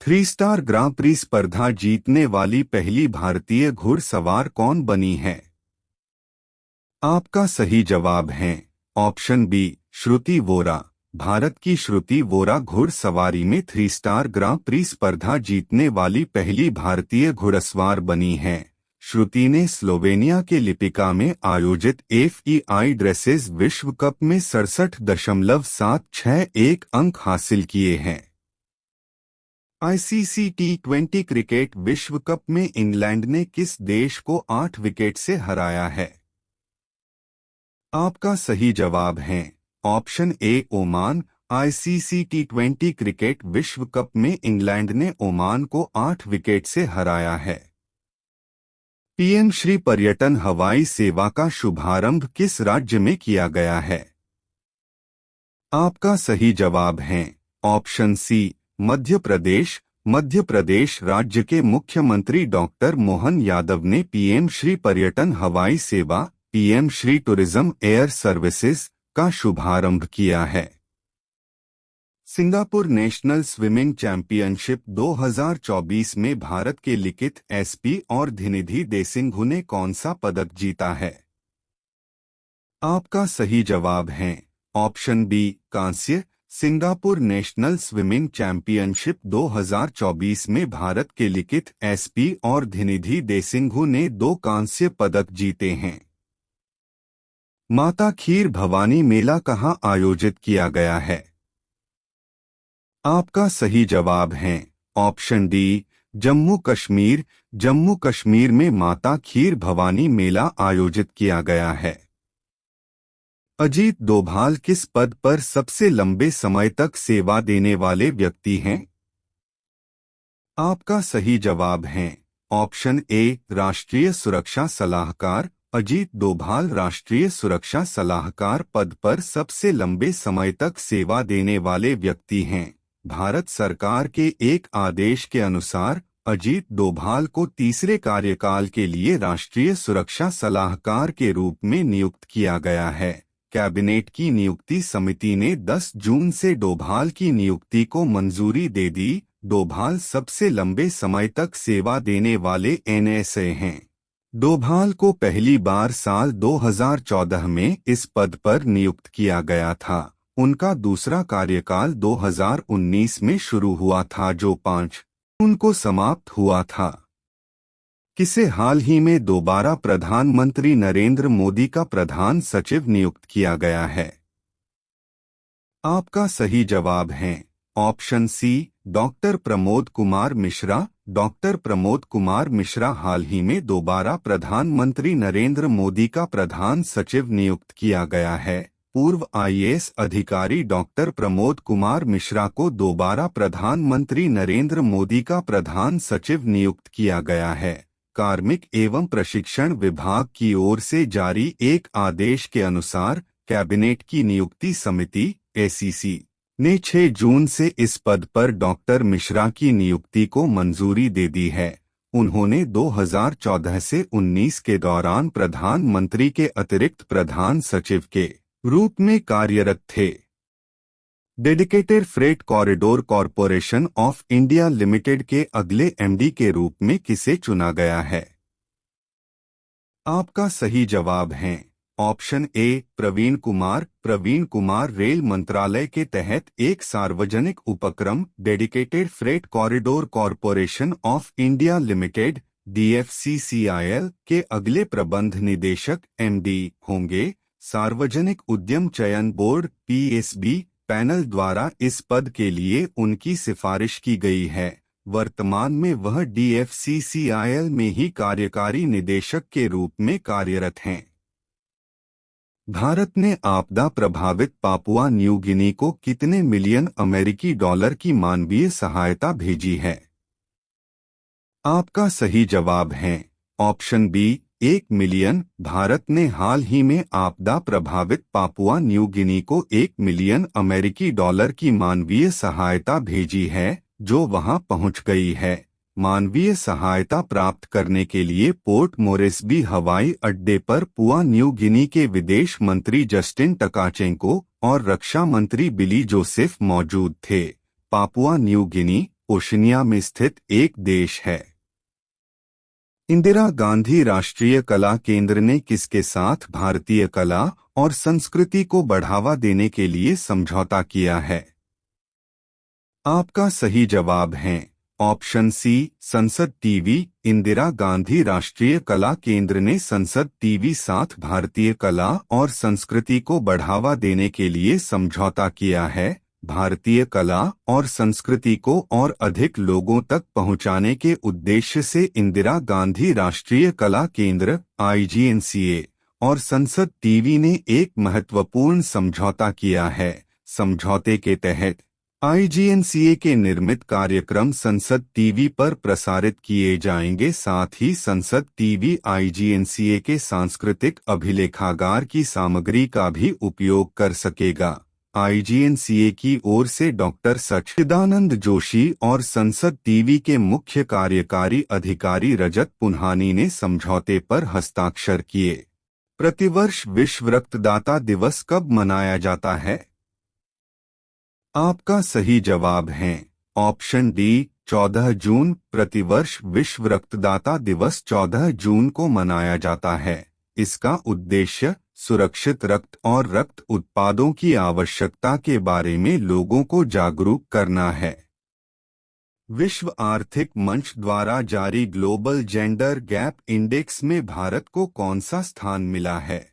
Three star ग्रां pre स्पर्धा जीतने वाली पहली भारतीय घुड़सवार कौन बनी है? आपका सही जवाब है ऑप्शन बी, श्रुति वोरा। भारत की श्रुति वोरा घुड़सवारी में थ्री स्टार ग्रां प्री स्पर्धा जीतने वाली पहली भारतीय घुड़सवार बनी है। श्रुति ने स्लोवेनिया के लिपिका में आयोजित FEI ड्रेसेस विश्व कप में 67.761 अंक हासिल किए हैं। ICC T20 क्रिकेट विश्व कप में इंग्लैंड ने किस देश को 8 विकेट से हराया है? आपका सही जवाब है ऑप्शन ए, ओमान। ICC T20 क्रिकेट विश्व कप में इंग्लैंड ने ओमान को 8 विकेट से हराया है। PM श्री पर्यटन हवाई सेवा का शुभारंभ किस राज्य में किया गया है? आपका सही जवाब है ऑप्शन सी, मध्य प्रदेश। मध्य प्रदेश राज्य के मुख्यमंत्री डॉक्टर मोहन यादव ने PM श्री पर्यटन हवाई सेवा PM Shri tourism air services का शुभारंभ किया है। सिंगापुर नेशनल स्विमिंग चैंपियनशिप 2024 में भारत के लिखित SP और धिनिधि देसिंघु ने कौन सा पदक जीता है? आपका सही जवाब है ऑप्शन बी, कांस्य। सिंगापुर नेशनल स्विमिंग चैंपियनशिप 2024 में भारत के लिखित SP और धिनिधि देसिंघु ने 2 कांस्य पदक जीते हैं। माता खीर भवानी मेला कहाँ आयोजित किया गया है? आपका सही जवाब है ऑप्शन डी, जम्मू कश्मीर। जम्मू कश्मीर में माता खीर भवानी मेला आयोजित किया गया है। अजीत डोभाल किस पद पर सबसे लंबे समय तक सेवा देने वाले व्यक्ति हैं? आपका सही जवाब है ऑप्शन ए, राष्ट्रीय सुरक्षा सलाहकार। अजीत डोभाल राष्ट्रीय सुरक्षा सलाहकार पद पर सबसे लंबे समय तक सेवा देने वाले व्यक्ति हैं। भारत सरकार के एक आदेश के अनुसार अजीत डोभाल को तीसरे कार्यकाल के लिए राष्ट्रीय सुरक्षा सलाहकार के रूप में नियुक्त किया गया है। कैबिनेट की नियुक्ति समिति ने 10 जून से डोभाल की नियुक्ति को मंजूरी दे दी। डोभाल सबसे लंबे समय तक सेवा देने वाले NSA हैं। डोभाल को पहली बार साल 2014 में इस पद पर नियुक्त किया गया था। उनका दूसरा कार्यकाल 2019 में शुरू हुआ था जो 5 जून को समाप्त हुआ था। किसे हाल ही में दोबारा प्रधानमंत्री नरेंद्र मोदी का प्रधान सचिव नियुक्त किया गया है? आपका सही जवाब है option C, doctor Pramod Kumar Mishra. Doctor Pramod Kumar Mishra हाल ही में दोबारा प्रधानमंत्री नरेंद्र मोदी का प्रधान सचिव नियुक्त किया गया है। पूर्व IAS अधिकारी डॉक्टर प्रमोद कुमार मिश्रा को दोबारा प्रधानमंत्री नरेंद्र मोदी का प्रधान सचिव नियुक्त किया गया है। कार्मिक एवं प्रशिक्षण विभाग की ओर से जारी एक आदेश के अनुसार कैबिनेट की नियुक्ति समिति ACC ने 6 जून से इस पद पर डॉक्टर मिश्रा की नियुक्ति को मंजूरी दे दी है। उन्होंने 2014 से 19 के दौरान प्रधानमंत्री के अतिरिक्त प्रधान सचिव के रूप में कार्यरत थे। Dedicated freight corridor corporation of India limited के अगले MD के रूप में किसे चुना गया है? आपका सही जवाब है ऑप्शन ए, प्रवीण कुमार। प्रवीण कुमार रेल मंत्रालय के तहत एक सार्वजनिक उपक्रम dedicated freight corridor corporation of India limited DFCCIL के अगले प्रबंध निदेशक MD होंगे। सार्वजनिक उद्यम चयन बोर्ड PSB पैनल द्वारा इस पद के लिए उनकी सिफारिश की गई है। वर्तमान में वह DFCCIL में ही कार्यकारी निदेशक के रूप में कार्यरत हैं। भारत ने आपदा प्रभावित पापुआ न्यू गिनी को कितने मिलियन अमेरिकी डॉलर की मानवीय सहायता भेजी है? आपका सही जवाब है ऑप्शन बी, 1 मिलियन। भारत ने हाल ही में आपदा प्रभावित पापुआ न्यू गिनी को 1 मिलियन अमेरिकी डॉलर की मानवीय सहायता भेजी है जो वहां पहुंच गई है। मानवीय सहायता प्राप्त करने के लिए पोर्ट मोरेस्बी हवाई अड्डे पर पुआ न्यू गिनी के विदेश मंत्री जस्टिन टकाचेंको और रक्षा मंत्री बिली जोसेफ मौजूद थे। पापुआ न्यू गिनी ओशनिया में स्थित एक देश है। इंदिरा गांधी राष्ट्रीय कला केंद्र ने किसके साथ भारतीय कला और संस्कृति को बढ़ावा देने के लिए समझौता किया है? आपका सही जवाब है ऑप्शन सी, संसद टीवी। इंदिरा गांधी राष्ट्रीय कला केंद्र ने संसद टीवी साथ भारतीय कला और संस्कृति को बढ़ावा देने के लिए समझौता किया है। भारतीय कला और संस्कृति को और अधिक लोगों तक पहुंचाने के उद्देश्य से इंदिरा गांधी राष्ट्रीय कला केंद्र (IGNCA) और संसद टीवी ने एक महत्वपूर्ण समझौता किया है। समझौते के तहत IGNCA के निर्मित कार्यक्रम संसद टीवी पर प्रसारित किए जाएंगे। साथ ही संसद टीवी IGNCA के सांस्कृतिक अभिलेखागार की सामग्री का भी उपयोग कर सकेगा। IGNCA की ओर से डॉक्टर सच्चिदानंद जोशी और संसद टीवी के मुख्य कार्यकारी अधिकारी रजत पुन्हानी ने समझौते पर हस्ताक्षर किए। प्रतिवर्ष विश्व रक्तदाता दिवस कब मनाया जाता है? आपका सही जवाब है ऑप्शन डी, 14 जून। प्रतिवर्ष विश्व रक्तदाता दिवस 14 जून को मनाया जाता है। इसका उद्देश्य सुरक्षित रक्त और रक्त उत्पादों की आवश्यकता के बारे में लोगों को जागरूक करना है। विश्व आर्थिक मंच द्वारा जारी ग्लोबल जेंडर गैप इंडेक्स में भारत को कौन सा स्थान मिला है?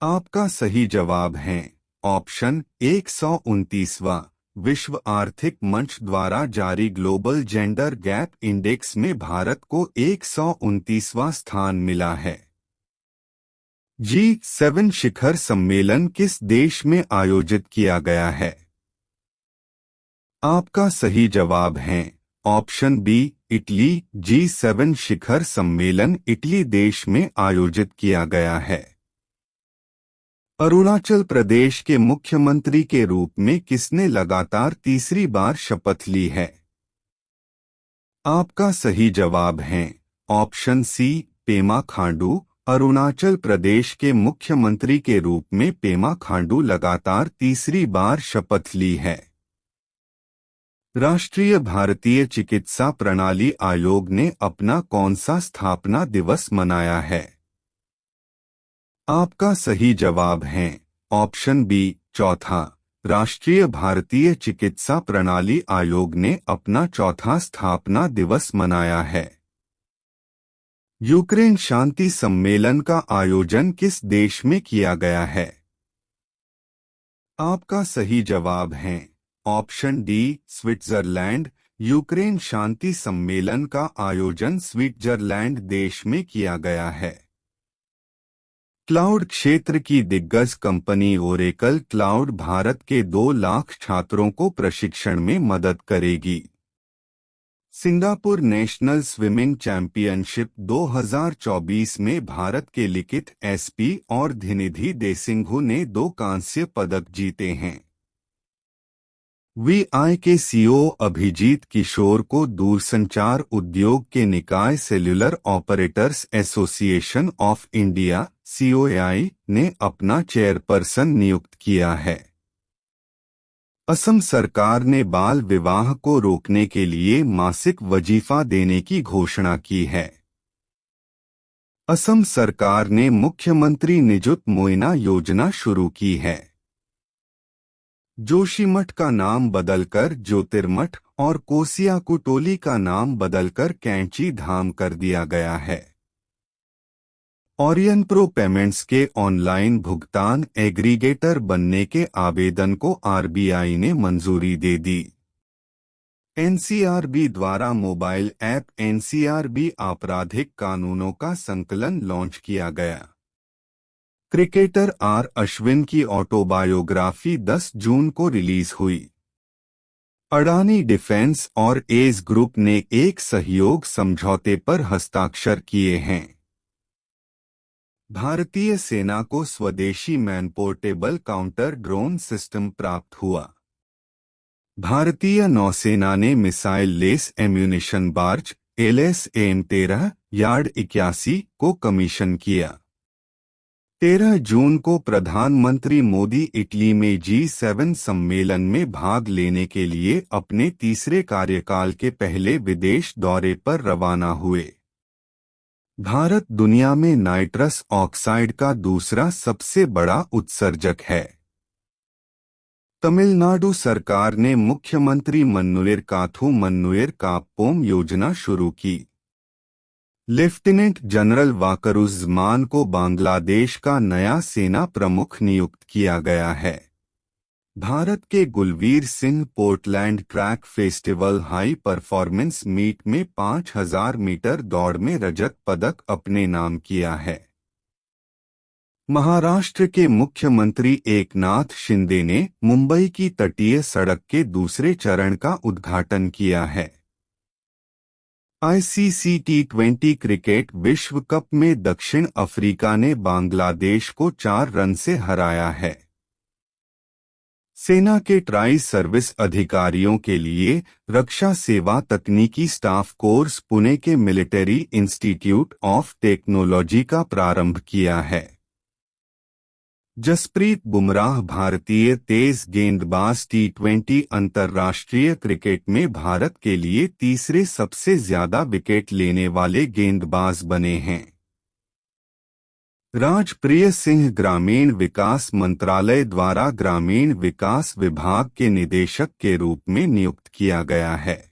आपका सही जवाब है ऑप्शन 129वां। विश्व आर्थिक मंच द्वारा जारी ग्लोबल जेंडर गैप इंडेक्स में भारत को 129वां स्थान मिला है। G7 शिखर सम्मेलन किस देश में आयोजित किया गया है? आपका सही जवाब है ऑप्शन बी, इटली। G7 शिखर सम्मेलन इटली देश में आयोजित किया गया है। अरुणाचल प्रदेश के मुख्यमंत्री के रूप में किसने लगातार तीसरी बार शपथ ली है? आपका सही जवाब है ऑप्शन सी, पेमा खांडू। अरुणाचल प्रदेश के मुख्यमंत्री के रूप में पेमा खांडू लगातार तीसरी बार शपथ ली है। राष्ट्रीय भारतीय चिकित्सा प्रणाली आयोग ने अपना कौन सा स्थापना दिवस मनाया है? आपका सही जवाब है ऑप्शन बी, चौथा। राष्ट्रीय भारतीय चिकित्सा प्रणाली आयोग ने अपना चौथा स्थापना दिवस मनाया है। यूक्रेन शांति सम्मेलन का आयोजन किस देश में किया गया है? आपका सही जवाब है ऑप्शन डी, स्विट्जरलैंड। यूक्रेन शांति सम्मेलन का आयोजन स्विट्जरलैंड देश में किया गया है। क्लाउड क्षेत्र की दिग्गज कंपनी ओरेकल क्लाउड भारत के 2 लाख छात्रों को प्रशिक्षण में मदद करेगी। सिंगापुर नेशनल स्विमिंग चैंपियनशिप 2024 में भारत के लिखित एसपी और धिनिधि देसिंघु ने 2 कांस्य पदक जीते हैं। वीआई के सीईओ अभिजीत किशोर को दूरसंचार उद्योग के निकाय cellular operators association of India (COAI) ने अपना चेयरपर्सन नियुक्त किया है। असम सरकार ने बाल विवाह को रोकने के लिए मासिक वजीफा देने की घोषणा की है। असम सरकार ने मुख्यमंत्री निजुत मोइना योजना शुरू की है। जोशीमठ का नाम बदलकर ज्योतिर्मठ और कोसिया कुटोली का नाम बदलकर कैंची धाम कर दिया गया है। ओरियन प्रो पेमेंट्स के ऑनलाइन भुगतान एग्रीगेटर बनने के आवेदन को आरबीआई ने मंजूरी दे दी। एनसीआरबी द्वारा मोबाइल ऐप एनसीआरबी आपराधिक कानूनों का संकलन लॉन्च किया गया। क्रिकेटर आर अश्विन की ऑटोबायोग्राफी 10 जून को रिलीज हुई। अडानी डिफेंस और एज ग्रुप ने एक सहयोग समझौते पर हस्ताक्षर किए हैं। भारतीय सेना को स्वदेशी man portable counter drone system प्राप्त हुआ। भारतीय नौसेना ने missile less ammunition barge LSAM-13 yard 81 को कमीशन किया। 13 जून को प्रधानमंत्री मोदी इटली में G7 सम्मेलन में भाग लेने के लिए अपने तीसरे कार्यकाल के पहले विदेश दौरे पर रवाना हुए। भारत दुनिया में नाइट्रस ऑक्साइड का दूसरा सबसे बड़ा उत्सर्जक है। तमिलनाडु सरकार ने मुख्यमंत्री मन्नुइर काप्पोम योजना शुरू की। लेफ्टिनेंट जनरल वाकरुज़मान को बांग्लादेश का नया सेना प्रमुख नियुक्त किया गया है। भारत के Gulveer Singh Portland track festival high performance meet में 5000 मीटर दौड़ में रजत पदक अपने नाम किया है। महाराष्ट्र के मुख्यमंत्री एकनाथ शिंदे ने मुंबई की तटीय सड़क के दूसरे चरण का उद्घाटन किया है। ICC T20 क्रिकेट विश्व कप में दक्षिण अफ्रीका ने बांग्लादेश को 4 रन से हराया है। सेना के ट्राई सर्विस अधिकारियों के लिए रक्षा सेवा तकनीकी स्टाफ कोर्स पुणे के मिलिट्री इंस्टीट्यूट ऑफ टेक्नोलॉजी का प्रारंभ किया है। जसप्रीत बुमराह भारतीय तेज गेंदबाज T20 अंतर्राष्ट्रीय क्रिकेट में भारत के लिए तीसरे सबसे ज्यादा विकेट लेने वाले गेंदबाज बने हैं। राजप्रिय सिंह ग्रामीण विकास मंत्रालय द्वारा ग्रामीण विकास विभाग के निदेशक के रूप में नियुक्त किया गया है।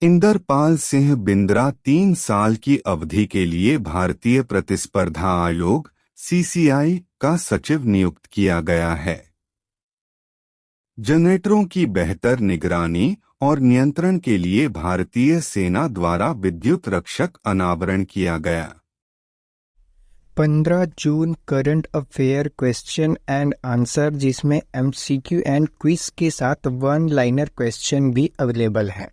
इंदरपाल सिंह बिंद्रा 3 साल की अवधि के लिए भारतीय प्रतिस्पर्धा आयोग CCI का सचिव नियुक्त किया गया है। जनरेटरों की बेहतर निगरानी और नियंत्रण के लिए भारतीय सेना द्वारा विद्युत रक्षक अनावरण किया गया। 15 June current affair question and answer, जिसमें MCQ एंड क्विज के साथ 1 लाइनर क्वेश्चन भी अवेलेबल है।